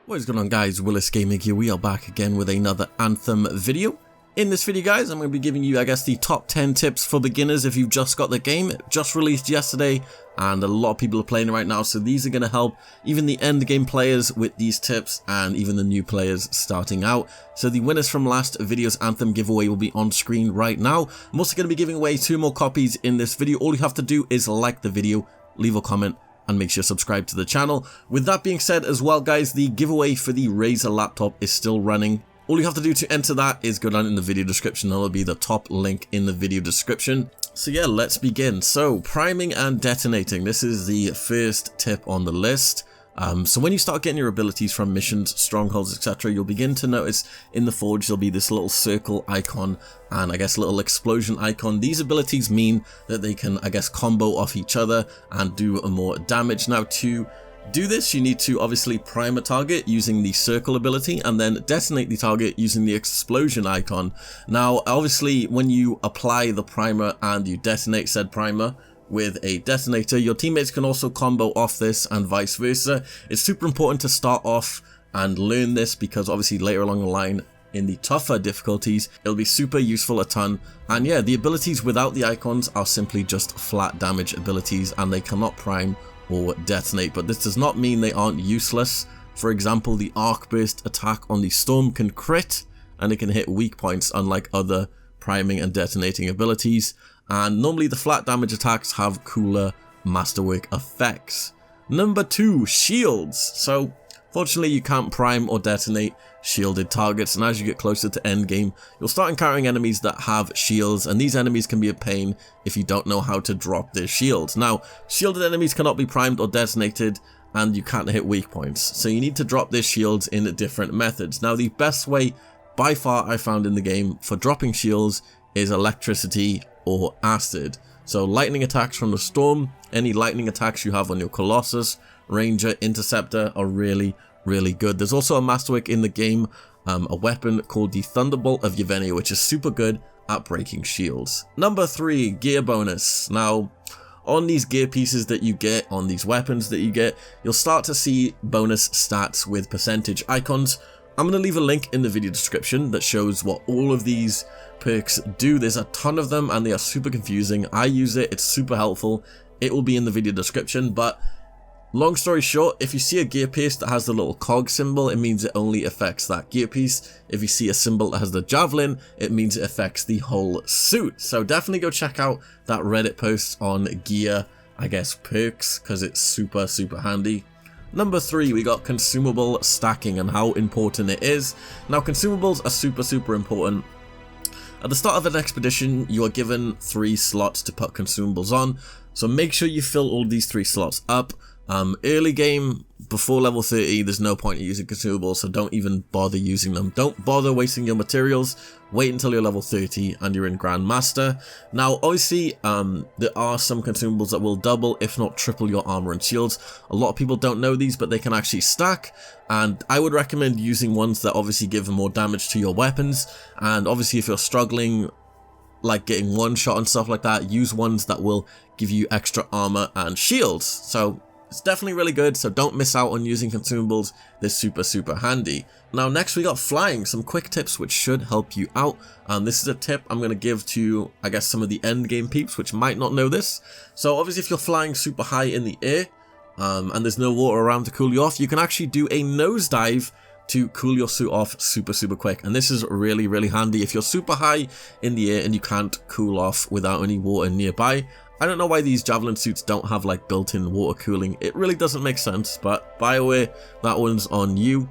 What is going on, guys? Willis Gaming here. We are back again with another Anthem video. In this video, guys, I'm going to be giving you, I guess, the top 10 tips for beginners if you've just got the game. It just released yesterday and a lot of people are playing it right now, so these are going to help even the endgame players with these tips and even the new players starting out. So the winners from last video's Anthem giveaway will be on screen right now. I'm also going to be giving away 2 more copies in this video. All you have to do is like the video, leave a comment, and make sure to subscribe to the channel. With that being said as well, guys, the giveaway for the Razer laptop is still running. All you have to do to enter that is go down in the video description. That'll be the top link in the video description. So yeah, let's begin. So priming and detonating. This is the first tip on the list. So when you start getting your abilities from missions, strongholds, etc., you'll begin to notice in the forge there'll be this little circle icon and I guess little explosion icon. These abilities mean that they can, I guess, combo off each other and do more damage. Now, to do this, you need to obviously prime a target using the circle ability and then detonate the target using the explosion icon. Now, obviously, when you apply the primer and you detonate said primer with a detonator, your teammates can also combo off this and vice versa. It's super important to start off and learn this because obviously later along the line in the tougher difficulties, it'll be super useful a ton. And yeah, the abilities without the icons are simply just flat damage abilities and they cannot prime or detonate, but this does not mean they aren't useless. For example, the arc burst attack on the storm can crit and it can hit weak points unlike other priming and detonating abilities, and normally the flat damage attacks have cooler masterwork effects. Number 2, shields. So fortunately you can't prime or detonate shielded targets, and as you get closer to endgame you'll start encountering enemies that have shields, and these enemies can be a pain if you don't know how to drop their shields. Now, shielded enemies cannot be primed or detonated and you can't hit weak points, so you need to drop their shields in different methods. Now, the best way by far I found in the game for dropping shields is electricity or acid. So lightning attacks from the storm, any lightning attacks you have on your Colossus, Ranger, Interceptor are really good. There's also a masterwork in the game, a weapon called the Thunderbolt of Yevgenia, which is super good at breaking shields. Number 3, gear bonus. Now, on these gear pieces that you get, on these weapons that you get, you'll start to see bonus stats with percentage icons. I'm going to leave a link in the video description that shows what all of these perks do. There's a ton of them and they are super confusing. I use it, it's super helpful. It will be in the video description, but long story short, if you see a gear piece that has the little cog symbol, it means it only affects that gear piece. If you see a symbol that has the javelin, it means it affects the whole suit. So definitely go check out that Reddit post on gear, I guess, perks, because it's super handy. Number 3, we got consumable stacking and how important it is. Now, consumables are super important. At the start of an expedition, you are given 3 slots to put consumables on, so make sure you fill all these 3 slots up. Early game, before level 30, there's no point in using consumables, so don't even bother using them. Don't bother wasting your materials. Wait until you're level 30 and you're in Grandmaster. Now, obviously, there are some consumables that will double, if not triple, your armor and shields. A lot of people don't know these, but they can actually stack, and I would recommend using ones that obviously give more damage to your weapons. And obviously, if you're struggling, like getting one shot and stuff like that, use ones that will give you extra armor and shields. So it's definitely really good, so don't miss out on using consumables. They're super handy. Now, next we got flying, some quick tips which should help you out. This is a tip I'm going to give to, I guess, some of the endgame peeps which might not know this. So obviously if you're flying super high in the air and there's no water around to cool you off, you can actually do a nosedive to cool your suit off super quick, and this is really handy if you're super high in the air and you can't cool off without any water nearby. I don't know why these javelin suits don't have like built-in water cooling. It really doesn't make sense, but BioWare, that one's on you.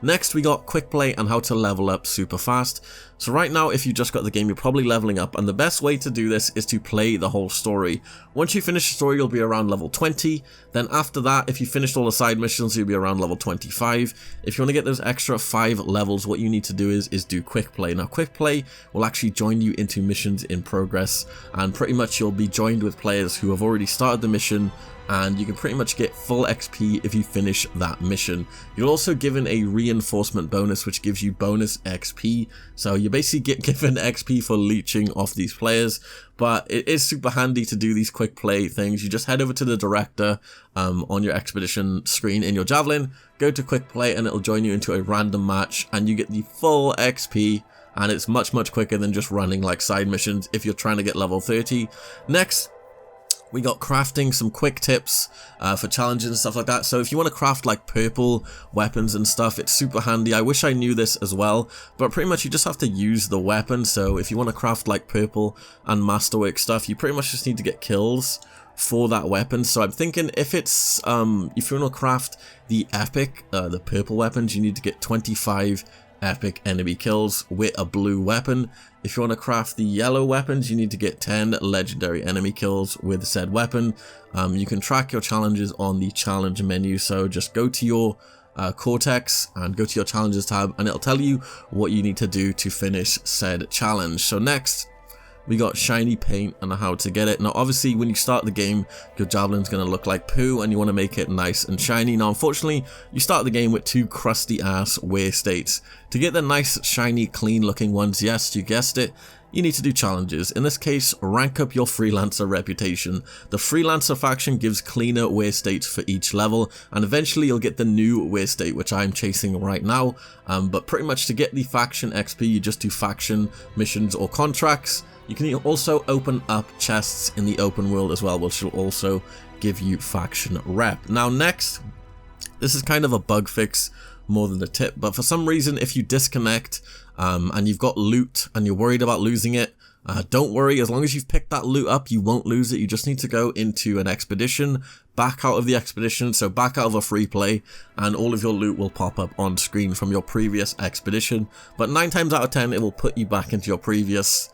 Next, we got quick play and how to level up super fast. So right now, if you just got the game, you're probably leveling up, and the best way to do this is to play the whole story. Once you finish the story, you'll be around level 20. Then after that, if you finished all the side missions, you'll be around level 25. If you want to get those extra 5 levels, what you need to do is do quick play. Now, quick play will actually join you into missions in progress, and pretty much you'll be joined with players who have already started the mission, and you can pretty much get full XP if you finish that mission. You're also given a reinforcement bonus which gives you bonus XP, so you basically get given XP for leeching off these players, but it is super handy to do these quick play things. You just head over to the director on your expedition screen in your Javelin, go to quick play, and it'll join you into a random match, and you get the full XP, and it's much quicker than just running like side missions if you're trying to get level 30. Next, we got crafting, some quick tips for challenges and stuff like that. So if you want to craft like purple weapons and stuff, it's super handy. I wish I knew this as well, but pretty much you just have to use the weapon. So if you want to craft like purple and masterwork stuff, you pretty much just need to get kills for that weapon. So I'm thinking if it's if you want to craft the epic, the purple weapons, you need to get 25 epic enemy kills with a blue weapon. If you want to craft the yellow weapons, you need to get 10 legendary enemy kills with said weapon. You can track your challenges on the challenge menu, so just go to your Cortex and go to your challenges tab, and it'll tell you what you need to do to finish said challenge. So next, we got shiny paint and how to get it. Now obviously when you start the game, your Javelin's going to look like poo and you want to make it nice and shiny. Now unfortunately, you start the game with 2 crusty ass wear states. To get the nice shiny clean looking ones, yes, you guessed it, you need to do challenges. In this case, rank up your freelancer reputation. The freelancer faction gives cleaner wear states for each level, and eventually you'll get the new wear state, which I'm chasing right now. But pretty much to get the faction XP, you just do faction missions or contracts. You can also open up chests in the open world as well, which will also give you faction rep. Now next, this is kind of a bug fix more than a tip, but for some reason if you disconnect and you've got loot and you're worried about losing it, don't worry, as long as you've picked that loot up, you won't lose it. You just need to go into an expedition, back out of the expedition, so back out of a free play, and all of your loot will pop up on screen from your previous expedition. But 9 times out of 10 it will put you back into your previous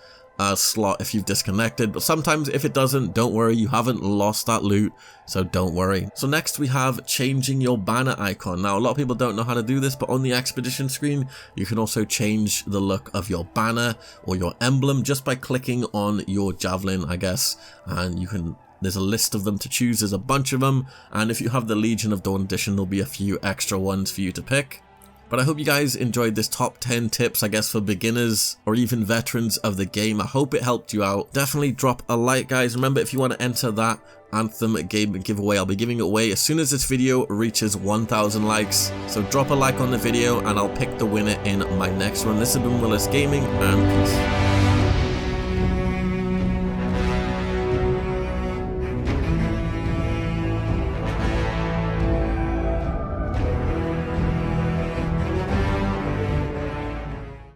slot if you've disconnected, but sometimes if it doesn't, don't worry, you haven't lost that loot, so don't worry. So next we have changing your banner icon. Now a lot of people don't know how to do this, but on the expedition screen you can also change the look of your banner or your emblem just by clicking on your Javelin, I guess, and you can, there's a list of them to choose, there's a bunch of them, and if you have the Legion of Dawn edition, there'll be a few extra ones for you to pick. But I hope you guys enjoyed this top 10 tips, I guess, for beginners or even veterans of the game. I hope it helped you out. Definitely drop a like, guys. Remember, if you want to enter that Anthem game giveaway, I'll be giving it away as soon as this video reaches 1,000 likes. So drop a like on the video and I'll pick the winner in my next one. This has been Willis Gaming, and peace.